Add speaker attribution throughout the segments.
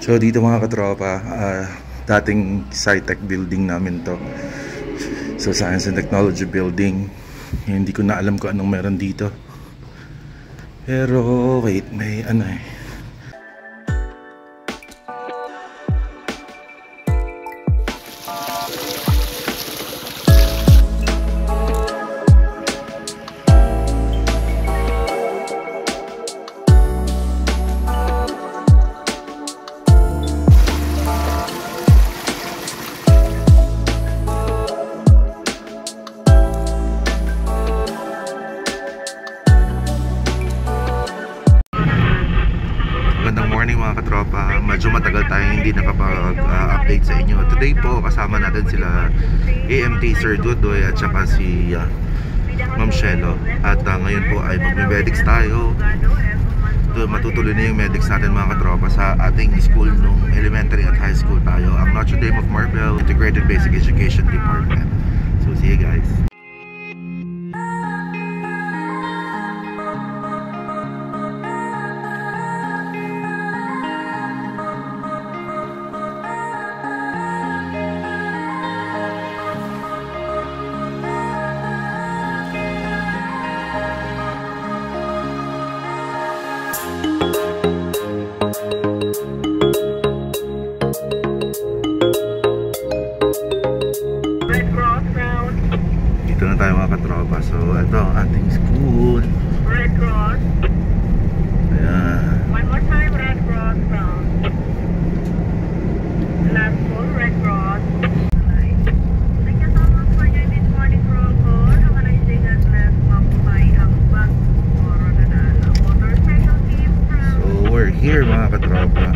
Speaker 1: So dito mga katropa, dating SciTech building namin to. So Science and Technology building. Hindi ko na alam kung anong meron dito. Pero wait, may ano eh. Medyo matagal tayong hindi nakapag-update sa inyo. Today po, kasama natin sila AMT Sir Dudoy at saka si Ma'am Shelo. At ngayon po ay magme-medics tayo. Matutuloy na yung medics natin mga katropa sa ating school nung elementary at high school tayo. Ang Notre Dame of Marbel Integrated Basic Education Department. So see you guys. Dito na tayo mga katropa. So ito ang ating school.
Speaker 2: Red Cross.
Speaker 1: Ayan.
Speaker 2: One more time, Red Cross round. Last full Red Cross. Thank you so much for your this morning roll call. Have a nice day, God bless. Mabuhay ang bag. Motorcycle team from...
Speaker 1: So we're here mga katropa.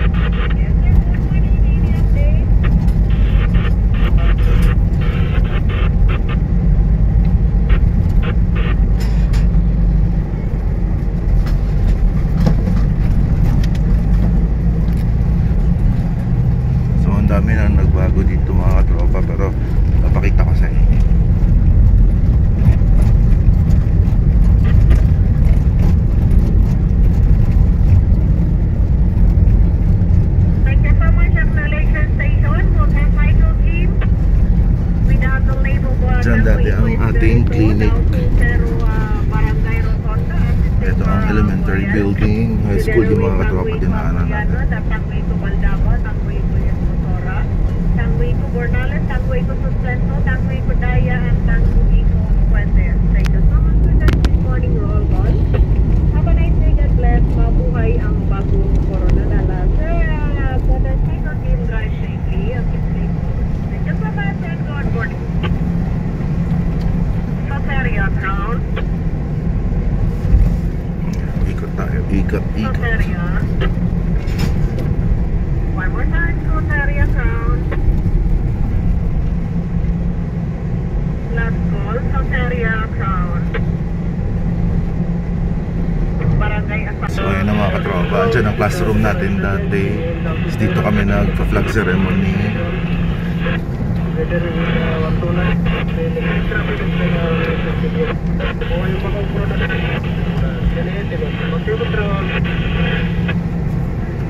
Speaker 1: Dami na nagbago dito mga katropa, pero papakita ko sa inyo.
Speaker 2: Thank you so much, Acknowledgement Station, Motorcycle Team. Without the label board,
Speaker 1: dyan dati ang ating clinic. Ito ang elementary building, high school yung mga katropa dinaanan natin.
Speaker 2: Tangway ko Bornales, tangway ko Sustento, tangway ko Daya, at tangway ko Puente. Thank you so much for that this morning roll call. Have a nice day, God bless. Mabuhay ang bagong Coronadala. Sir, motorcycle team, drive safely and keep safe. Thank you so much and good morning. Soteria Crown.
Speaker 1: Ikot tayo, ikot.
Speaker 2: Soteria. One more time, Soteria Crown. Last call, Soteria Crown. Barangay Asal.
Speaker 1: So ayun na mga katropa, dyan ang classroom natin dati. Dito kami nagpa-flag ceremony.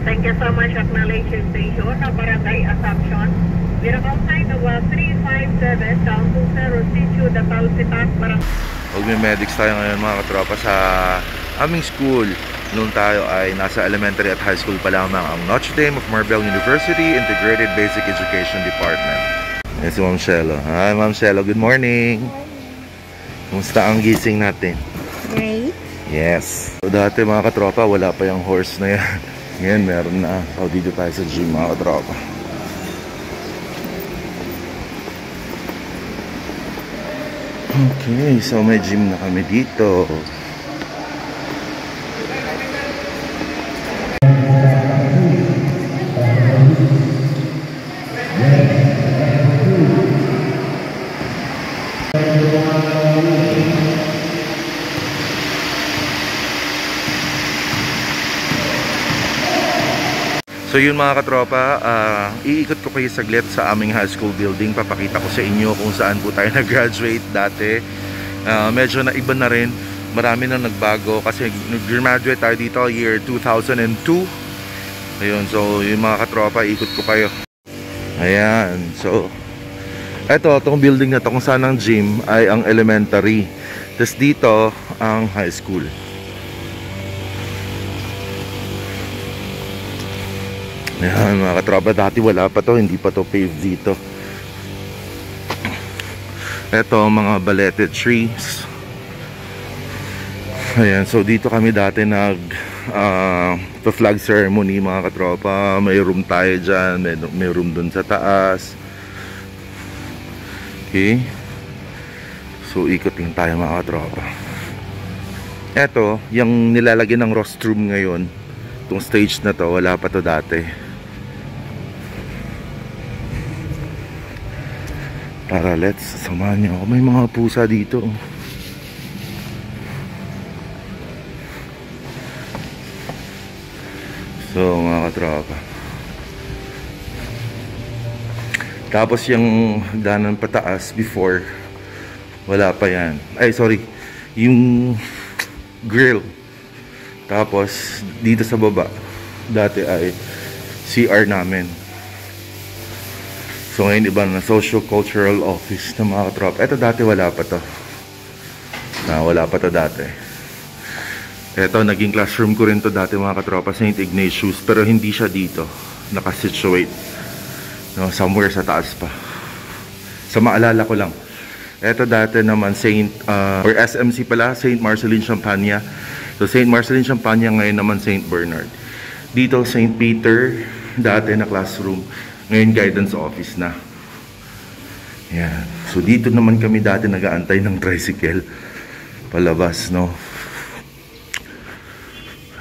Speaker 2: Thank you so much, Acknowledgement Station, na Barangay Assumption. Miracle sign of 357 down to Cerro Sitio, Datal Sitas, Barangay.
Speaker 1: Magme-medics tayo ngayon mga katropa sa aming school. Noon tayo ay nasa elementary at high school pa lamang, ang Notre Dame of Marbel University Integrated Basic Education Department. Yan si Ma'am Shelo. Hi Ma'am Shelo, good morning. Kumusta ang gising natin?
Speaker 2: Great.
Speaker 1: Yes. So dati mga katropa, wala pa yung horse na yan. Ngayon meron na. So dito tayo sa gym mga katropa. Okay, so may gym na kami dito. So yun mga katropa, iikot ko kayo saglit sa aming high school building. Papakita ko sa inyo kung saan po tayo nag-graduate dati. Medyo naiba na rin. Marami na nagbago kasi nag-graduate tayo dito year 2002. Ayun, so yung mga katropa, ikot ko kayo. Ayan, so itong building na to kung saan ang gym ay ang elementary. Tapos dito ang high school. Ayan mga katropa, dati wala pa to, hindi pa to paved dito. Ito mga balete trees. Ayan, so dito kami dati flag ceremony mga katropa. May room tayo dyan, may room dun sa taas. Okay, so ikot lang tayo mga katropa. Ito, yung nilalagyan ng rostrum ngayon, itong stage na to, wala pa to dati. Tara, let's samahan niyo ako. May mga pusa dito. So mga katropa, tapos yung hagdanan pataas before, wala pa yan. Ay sorry, yung grill. Tapos dito sa baba, dati ay CR namin. So ngayon iba na socio-cultural office ng mga katropa. Ito dati wala pa to. Wala pa to dati. Ito, naging classroom ko rin to dati mga katropa, St. Ignatius. Pero hindi siya dito nakasituate, no, somewhere sa taas pa. Sa maalala ko lang. Ito dati naman or SMC pala, St. Marcelline Champaña. So St. Marcelline Champaña, ngayon naman St. Bernard. Dito St. Peter, dati na classroom, ngayon guidance office na. Yan. So dito naman kami dati nag-aantay ng tricycle palabas, no.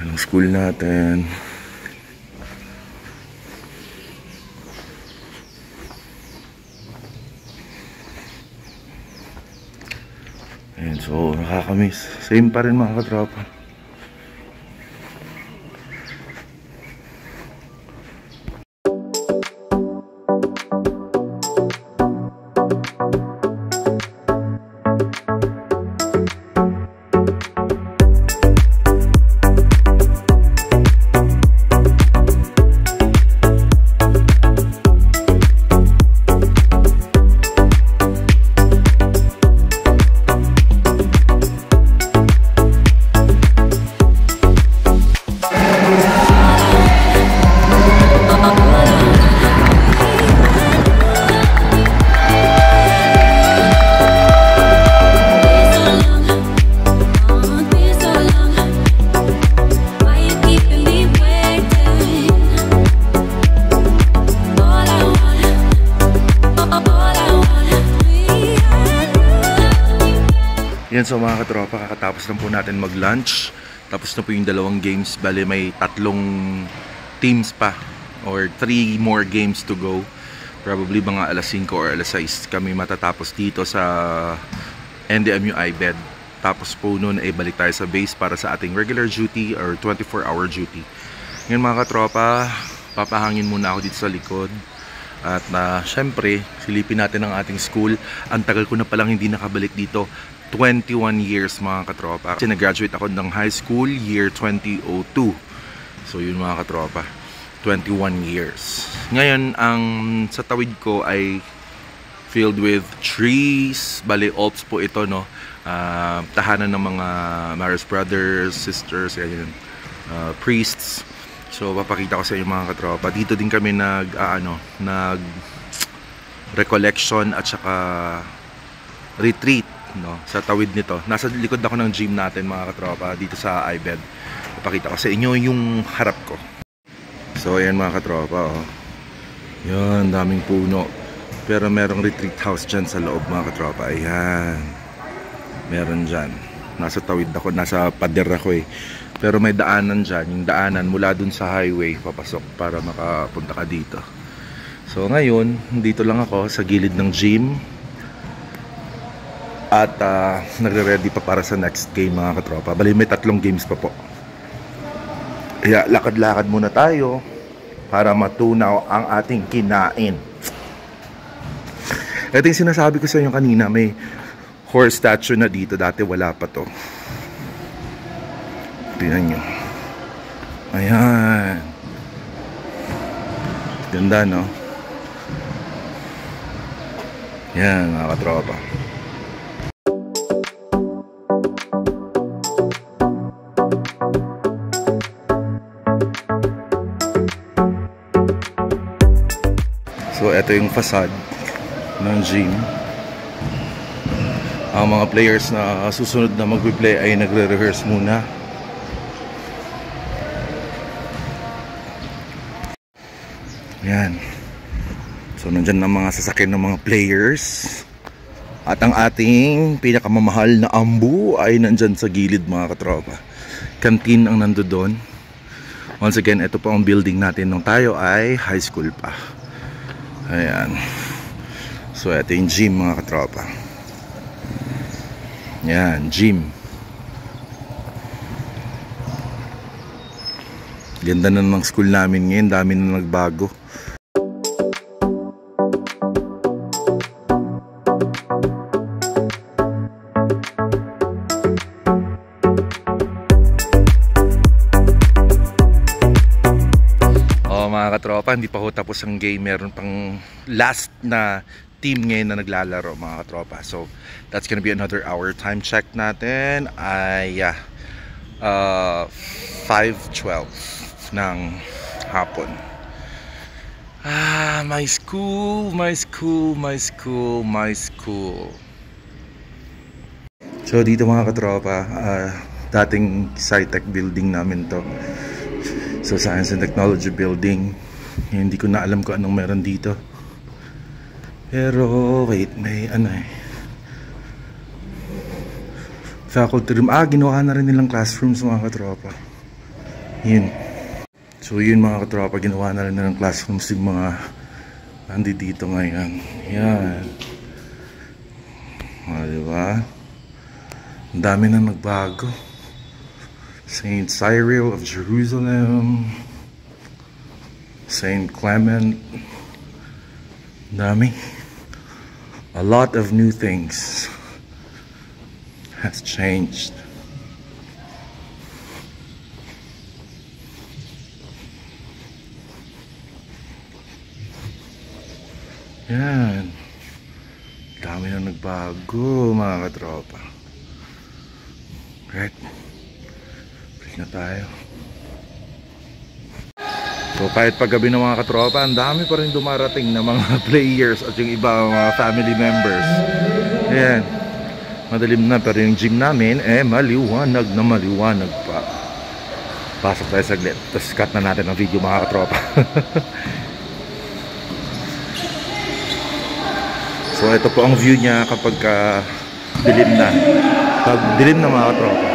Speaker 1: Anong school natin? Ayan, so nakakamiss. Same pa rin mga katropa. Yan, so mga katropa, kakatapos lang po natin mag-lunch. Tapos na po yung dalawang games. Bale, may 3 teams pa or 3 more games to go. Probably mga alas 5 or alas 6 kami matatapos dito sa NDMU IBED. Tapos po noon ay balik tayo sa base para sa ating regular duty or 24-hour duty. Ngayon mga katropa, papahangin muna ako dito sa likod. At syempre, silipin natin ang ating school. Ang tagal ko na palang hindi nakabalik dito. 21 years mga katropa. Kasi nag-graduate ako ng high school year 2002. So yun mga katropa, 21 years. Ngayon, ang sa tawid ko ay filled with trees. Bali, Alps po ito, no? Tahanan ng mga Marist brothers, sisters, priests. So papakita ko sa inyo mga katropa. Dito din kami nag recollection at saka retreat, no, sa tawid nito. Nasa likod ako ng gym natin mga katropa dito sa IBED. Papakita ko sa inyo yung harap ko. So ayan mga katropa, oh. Yan, daming puno. Pero merong retreat house dyan sa loob mga katropa. Ayan, meron dyan. Nasa tawid ako, nasa pader ako eh. Pero may daanan dyan, yung daanan mula dun sa highway papasok para makapunta ka dito. So ngayon, dito lang ako sa gilid ng gym. At nagre-ready pa para sa next game mga katropa. Bali may 3 games pa po. Kaya lakad-lakad muna tayo para matunaw ang ating kinain. Ito yung sinasabi ko sa inyo kanina, may horse statue na dito. Dati wala pa to. Tingnan nyo. Ayan. Ganda, no? Yan, mga katropa. So, ito yung facade ng gym. Ang mga players na susunod na magbe-play ay nagre-rehearse muna. Yan. So, nandyan na mga sasakyan ng mga players. At ang ating pinakamamahal na ambu ay nandyan sa gilid, mga katropa. Canteen ang nando doon. Once again, ito po ang building natin nung tayo ay high school pa. Ayan. So, ito yung gym, mga katropa. Yan, gym. Ganda na ng school namin ngayon. Dami na nagbago. Mga katropa, hindi pa ho tapos ang game. Meron pang last na team ngayon na naglalaro, mga katropa. So that's gonna be another hour. Time check natin ay 5:12 ng hapon. My school. So dito, mga katropa, dating SciTech building namin to. So, Science and Technology Building. Hindi ko na alam kung anong meron dito. Pero, wait, may ano eh. Faculty room. Ginawa na rin nilang classrooms, mga katropa. Yun. So, yun, mga katropa. Ginawa na rin nilang classrooms yung mga nandito ngayon. Yan. Diba? Ang dami na nagbago. Saint Cyril of Jerusalem, Saint Clement. Dami. A lot of new things has changed. Yan. Dami na nagbago, mga katropa. Right. Na tayo. So kahit paggabi ng mga katropa, ang dami pa rin dumarating na mga players at yung iba mga family members. Ayan. Madilim na, pero yung gym namin maliwanag na maliwanag pa. Pasok tayo saglit, tapos cut na natin ang video, mga katropa. So ito po ang view niya kapag dilim na. Pag dilim na, mga katropa.